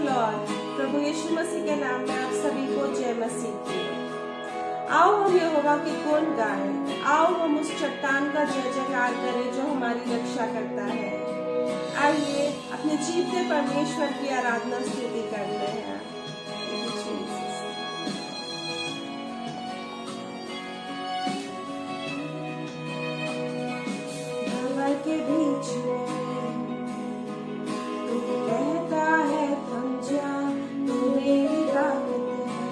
Lord. प्रभु यीशु मसीह के नाम में आप सभी को जय मसीह की। आओ हम यहोवा के गुण गाएं, आओ हम उस चट्टान का जय जयकार करें जो हमारी रक्षा करता है। आइए अपने जीवते परमेश्वर की आराधना स्तुति करते हैं। भंवर के बीच में तू कहता है थम जा, तू मेरी ताकत है,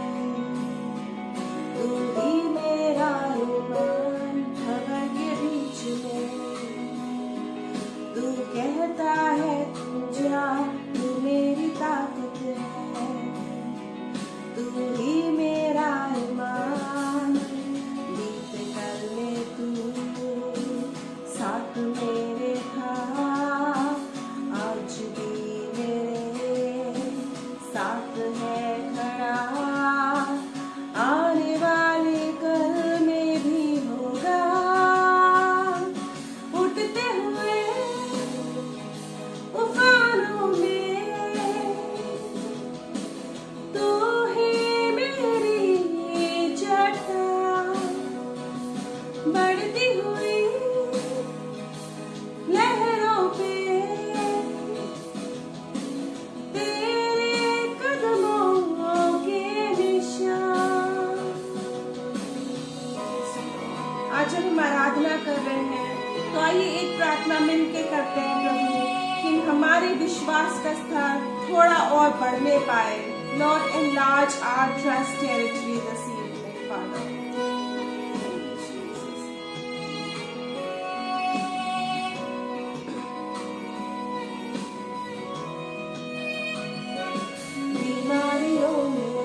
तू ही मेरा ईमान। भंवर के बीच में तू कहता है थम जा, तू मेरी ताकत है, तू ही मेरा ईमान। बीत कल में तू साथ मेरे था, आज भी मेरे साथ है खड़ा, आने वाले कल में भी होगा। उठते हुए उफानों में तू ही मेरी चट्टान, बढ़ती हुई लहरों पे तेरे कदमों के निशान। आज जब हम आराधना कर रहे हैं तो आइए एक प्रार्थना मिलके करते हैं प्रभु कि हमारे विश्वास का स्तर थोड़ा और बढ़ने पाए। Lord enlarge our trust territory this evening, Father. बीमारियों में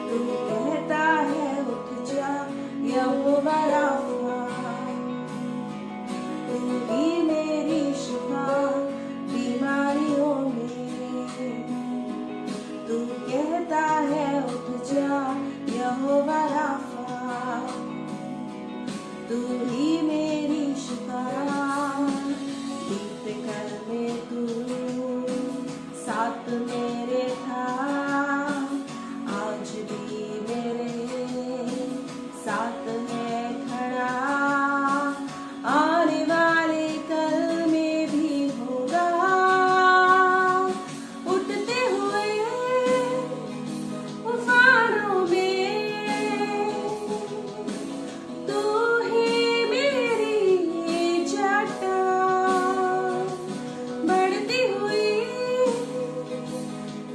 तू कहता है उठ जा, यहोवा राफा, तू ही मेरी शिफा। बीमारियों में तू कहता है उठ जा, यहोवा राफा, तू ही मेरी शिफा। बीत कल में तू साथ मेरे था, आज भी मेरे साथ है खड़ा, आने वाले कल में भी होगा। उठते हुए उफानों में तू ही मेरी चट्टान, बढ़ती हुई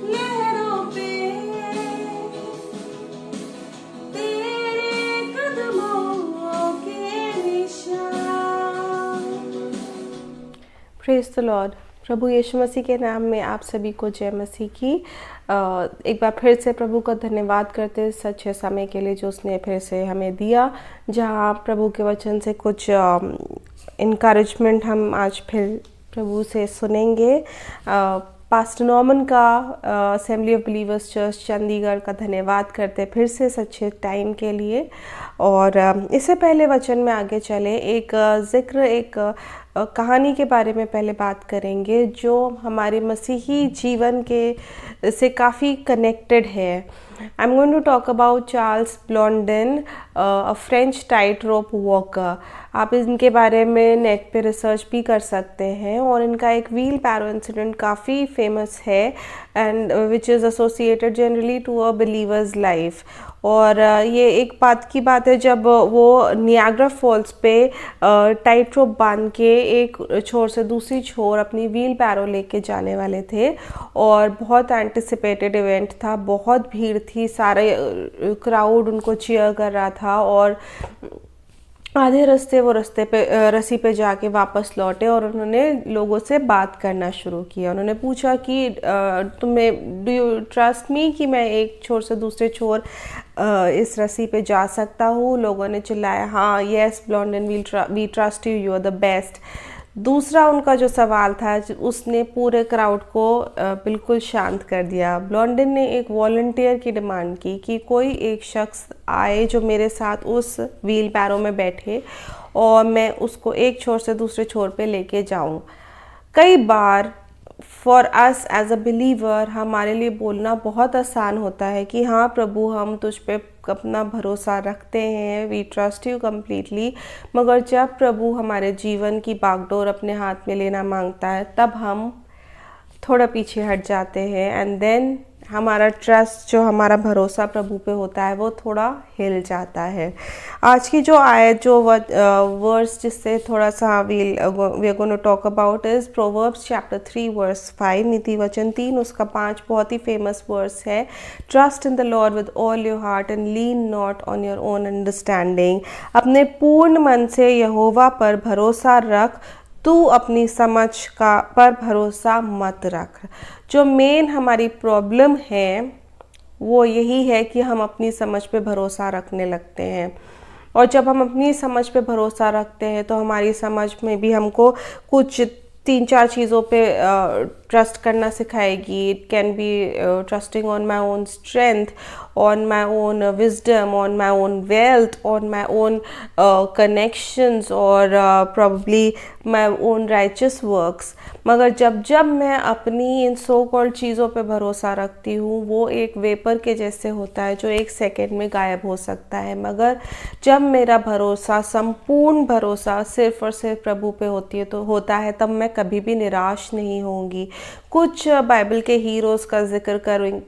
लहरों पे तेरे कदमों के निशान। Praise the Lord. प्रभु यीशु मसीह के नाम में आप सभी को जय मसीह की। एक बार फिर से प्रभु का धन्यवाद करते हैं सच्चे समय के लिए जो उसने फिर से हमें दिया, जहाँ प्रभु के वचन से कुछ इनकरेजमेंट हम आज फिर प्रभु से सुनेंगे। पास्टर नॉर्मन का assembly of believers church Chandigarh का धन्यवाद करते फिर से सच्चे टाइम के लिए। और इससे पहले वचन में आगे चले, एक जिक्र एक कहानी के बारे में पहले बात करेंगे जो हमारे मसीही जीवन के से काफ़ी कनेक्टेड है। I am going to talk about Charles Blondin, a French tight rope walker. आप इनके बारे में नेट पे रिसर्च भी कर सकते हैं और इनका एक व्हील पैरो इंसिडेंट काफ़ी फेमस है and which is associated generally to a believer's life. और ये एक बात की बात है जब वो नियाग्रा फॉल्स पे टाइट रोप बांध के एक छोर से दूसरी छोर अपनी व्हील पैरो लेके जाने वाले थे और बहुत एंटिसिपेटेड इवेंट था, बहुत भीड़ थी, सारे क्राउड उनको चीयर कर रहा था और आधे रास्ते वो रस्सी पे जाके वापस लौटे और उन्होंने लोगों से बात करना शुरू किया। उन्होंने पूछा कि तुम्हें डू यू ट्रस्ट मी कि मैं एक छोर से दूसरे छोर इस रस्सी पे जा सकता हूँ। लोगों ने चिल्लाया हाँ yes Blondin we trust you, you are the best. दूसरा उनका जो सवाल था उसने पूरे क्राउड को बिल्कुल शांत कर दिया। ब्लॉन्डिन ने एक वॉलंटियर की डिमांड की कि कोई एक शख्स आए जो मेरे साथ उस व्हील पैरो में बैठे और मैं उसको एक छोर से दूसरे छोर पे लेके जाऊं। कई बार for us as a believer हमारे लिए बोलना बहुत आसान होता है कि हाँ प्रभु, हम तुझ पे अपना भरोसा रखते हैं, वी ट्रस्ट यू कम्प्लीटली। मगर जब प्रभु हमारे जीवन की बागडोर अपने हाथ में लेना मांगता है, तब हम थोड़ा पीछे हट जाते हैं, एंड देन हमारा ट्रस्ट, जो हमारा भरोसा प्रभु पे होता है, वो थोड़ा हिल जाता है। आज की जो आयत, जो वर्स जिससे थोड़ा सा we are going to talk about is proverbs chapter 3 verse 5, नीति वचन 3 उसका 5 बहुत ही फेमस वर्स है। Trust in the Lord with all your heart and lean not on your own understanding. अपने पूर्ण मन से यहोवा पर भरोसा रख, तू अपनी समझ पर भरोसा मत रख। जो मेन हमारी प्रॉब्लम है वो यही है कि हम अपनी समझ पे भरोसा रखने लगते हैं, और जब हम अपनी समझ पे भरोसा रखते हैं तो हमारी समझ में भी हमको कुछ 3-4 चीज़ों पे ट्रस्ट करना सिखाएगी। It can be trusting on my own strength, on my own wisdom, on my own wealth, on my own connections, or probably my own righteous works। मगर जब मैं अपनी इन सो कॉल्ड चीज़ों पे भरोसा रखती हूँ, वो एक वेपर के जैसे होता है जो एक सेकेंड में गायब हो सकता है। मगर जब मेरा भरोसा, संपूर्ण भरोसा सिर्फ और सिर्फ प्रभु पे होता है, तब मैं कभी भी निराश नहीं होंगी। कुछ बाइबल के हीरोज़ का जिक्र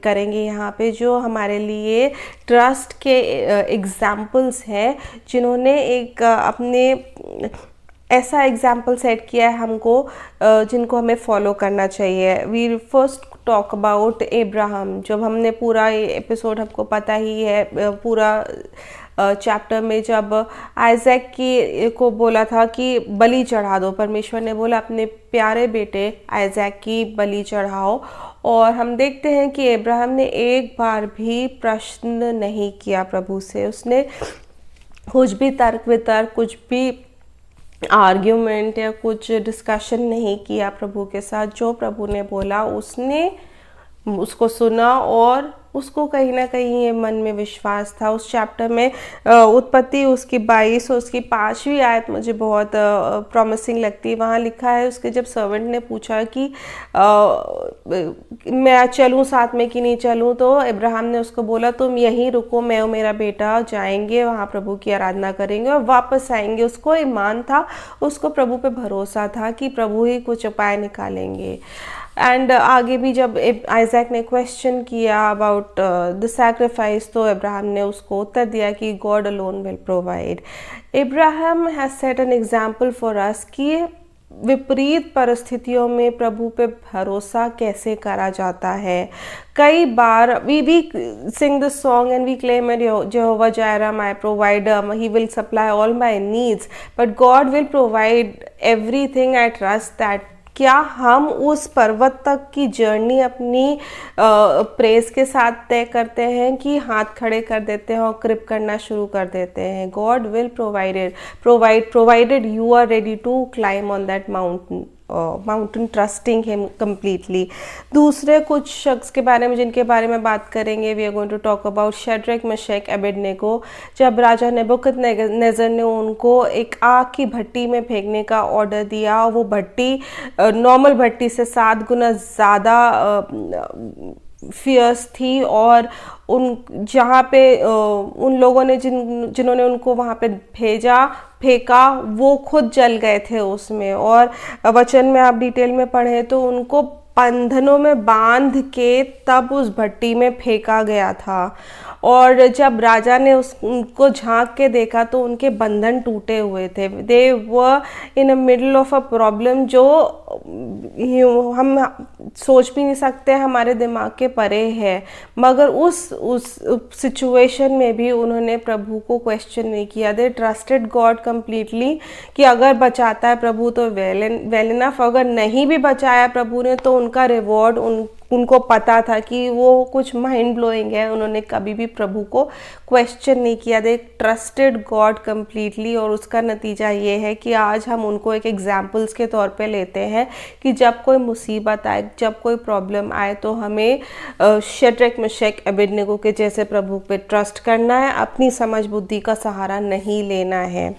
करेंगे यहाँ पे, जो हमारे लिए ट्रस्ट के एग्जाम्पल्स हैं, जिन्होंने एक अपने ऐसा एग्जाम्पल सेट किया है हमको, जिनको हमें फॉलो करना चाहिए। We first talk about Abraham. जब हमने पूरा एपिसोड, हमको पता ही है पूरा चैप्टर में, जब आइजैक को बोला था कि बलि चढ़ा दो, परमेश्वर ने बोला अपने प्यारे बेटे आइजैक की बलि चढ़ाओ, और हम देखते हैं कि अब्राहम ने एक बार भी प्रश्न नहीं किया प्रभु से। उसने कुछ भी तर्क वितर्क, कुछ भी आर्ग्यूमेंट या कुछ डिस्कशन नहीं किया प्रभु के साथ। जो प्रभु ने बोला उसने उसको सुना, और उसको कहीं ना कहीं ये मन में विश्वास था। उस चैप्टर में उत्पत्ति उसकी 22 और उसकी 5वीं आयत मुझे बहुत प्रॉमिसिंग लगती है। वहाँ लिखा है, उसके जब सर्वेंट ने पूछा कि मैं चलूँ साथ में कि नहीं चलूँ, तो अब्राहम ने उसको बोला तुम यहीं रुको, मैं और मेरा बेटा जाएंगे वहाँ प्रभु की आराधना करेंगे और वापस आएंगे। उसको ईमान था, उसको प्रभु पे भरोसा था कि प्रभु ही कुछ उपाय निकालेंगे। एंड आगे भी जब आइजैक ने क्वेश्चन किया अबाउट द सैक्रिफाइस, तो अब्राहम ने उसको उत्तर दिया कि God alone will provide. Abraham has set an example for us कि विपरीत परिस्थितियों में प्रभु पे भरोसा कैसे करा जाता है। कई बार we sing this song and we claim it, Jehovah Jireh my provider, he will supply all my needs, but God will provide everything. I trust that. क्या हम उस पर्वत तक की जर्नी अपनी प्रेस के साथ तय करते हैं कि हाथ खड़े कर देते हैं और क्रिप करना शुरू कर देते हैं? God will provided you are ready to climb on that mountain trusting him completely. दूसरे कुछ शख्स के बारे में, जिनके बारे में बात करेंगे, we are going to talk about Shadrach, Meshach, Abednego. जब राजा नेबुकदनेस्सर ने उनको एक आग की भट्टी में फेंकने का ऑर्डर दिया, वो भट्टी नॉर्मल भट्टी से 7 गुना ज़्यादा फियर्स थी, और जहाँ पे उन लोगों ने जिन्होंने उनको वहाँ पे फेंका, वो खुद जल गए थे उसमें। और वचन में आप डिटेल में पढ़ें तो उनको बंधनों में बांध के तब उस भट्टी में फेंका गया था। और जब राजा ने उनको झांक के देखा तो उनके बंधन टूटे हुए थे। They were in a middle of a problem जो हम सोच भी नहीं सकते, हमारे दिमाग के परे है। मगर उस सिचुएशन में भी उन्होंने प्रभु को क्वेश्चन नहीं किया। दे ट्रस्टेड गॉड कम्प्लीटली कि अगर बचाता है प्रभु तो वेल इनफ, अगर नहीं भी बचाया प्रभु ने तो उनका रिवॉर्ड उनको पता था कि वो कुछ माइंड ब्लोइंग है। उन्होंने कभी भी प्रभु को क्वेश्चन नहीं किया। दे ट्रस्टेड गॉड कम्प्लीटली, और उसका नतीजा ये है कि आज हम उनको एक एग्जाम्पल्स के तौर पे लेते हैं कि जब कोई मुसीबत आए, जब कोई प्रॉब्लम आए, तो हमें शड्रक, मेशक, अबेदनेगो के जैसे प्रभु पे ट्रस्ट करना है, अपनी समझ बुद्धि का सहारा नहीं लेना है।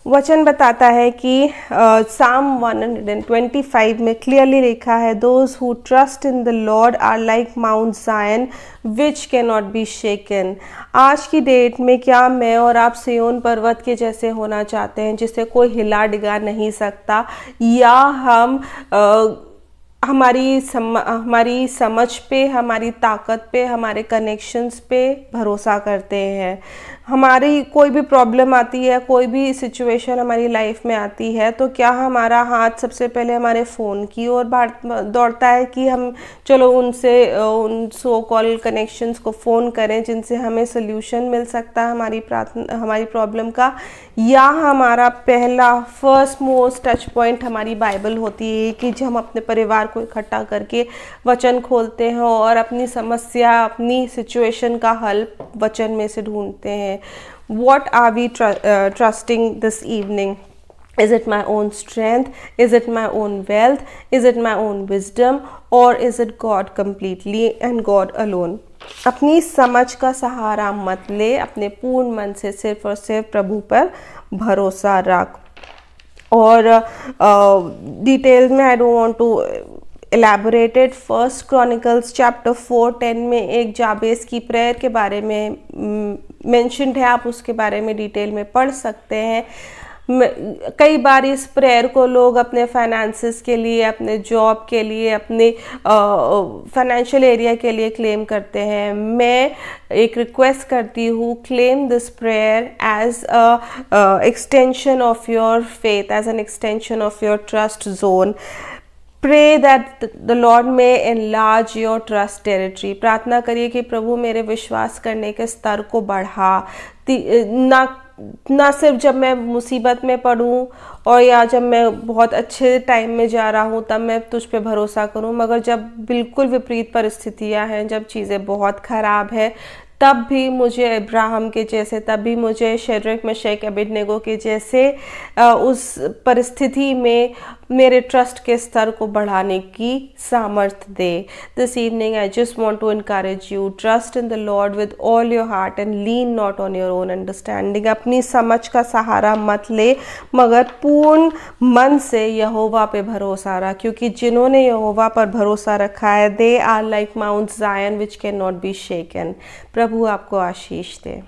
वचन बताता है कि साम 125 में क्लियरली लिखा है, those who trust in the Lord are like Mount Zion which can not be shaken. आज की डेट में क्या मैं और आप सिय्योन पर्वत के जैसे होना चाहते हैं जिसे कोई हिला डिगा नहीं सकता, या हम हमारी समझ पे, हमारी ताकत पे, हमारे कनेक्शंस पे भरोसा करते हैं? हमारी कोई भी प्रॉब्लम आती है, कोई भी सिचुएशन हमारी लाइफ में आती है, तो क्या हमारा हाथ सबसे पहले हमारे फ़ोन की ओर दौड़ता है कि हम चलो उन सो कॉल कनेक्शंस को फ़ोन करें जिनसे हमें सोल्यूशन मिल सकता है हमारी प्रॉब्लम का? या हमारा पहला फर्स्ट मोस्ट टच पॉइंट हमारी बाइबल होती है कि जब हम अपने परिवार को इकट्ठा करके वचन खोलते हैं और अपनी समस्या, अपनी सिचुएशन का हल वचन में से ढूंढते हैं? What are we trusting this evening? Is it my own strength? Is it my own wealth? Is it my own wisdom? Or is it God completely and God alone? अपनी समझ का सहारा मत ले, अपने पूर्ण मन से सिर्फ और सिर्फ प्रभु पर भरोसा रख। और डिटेल में I don't want to elaborated। First Chronicles chapter 4:10 में एक जाबेस की प्रेयर के बारे में मेंशन्ड है, आप उसके बारे में डिटेल में पढ़ सकते हैं। कई बार इस प्रेयर को लोग अपने फाइनेंसेस के लिए, अपने जॉब के लिए, अपने फाइनेंशियल एरिया के लिए क्लेम करते हैं। मैं एक रिक्वेस्ट करती हूँ, claim this prayer as a extension of your faith, as an extension of your trust zone. Pray that the Lord may enlarge your trust territory। प्रार्थना करिए कि प्रभु मेरे विश्वास करने के स्तर को बढ़ा। ना सिर्फ जब मैं मुसीबत में पड़ूं और या जब मैं बहुत अच्छे टाइम में जा रहा हूं तब मैं तुझ पे भरोसा करूं, मगर जब बिल्कुल विपरीत परिस्थितियां हैं, जब चीज़ें बहुत ख़राब है, तब भी मुझे अब्राहम के जैसे, तब भी मुझे शद्रक मेशक अबेदनगो के जैसे उस परिस्थिति में मेरे ट्रस्ट के स्तर को बढ़ाने की सामर्थ्य दे। This evening I just want to encourage you, trust in the Lord with all your heart and lean not on your own understanding. अपनी समझ का सहारा मत ले, मगर पूर्ण मन से यहोवा पे भरोसा रख, क्योंकि जिन्होंने यहोवा पर भरोसा रखा है, they are like Mount Zion which can not be शेकन। प्रभु आपको आशीष दे।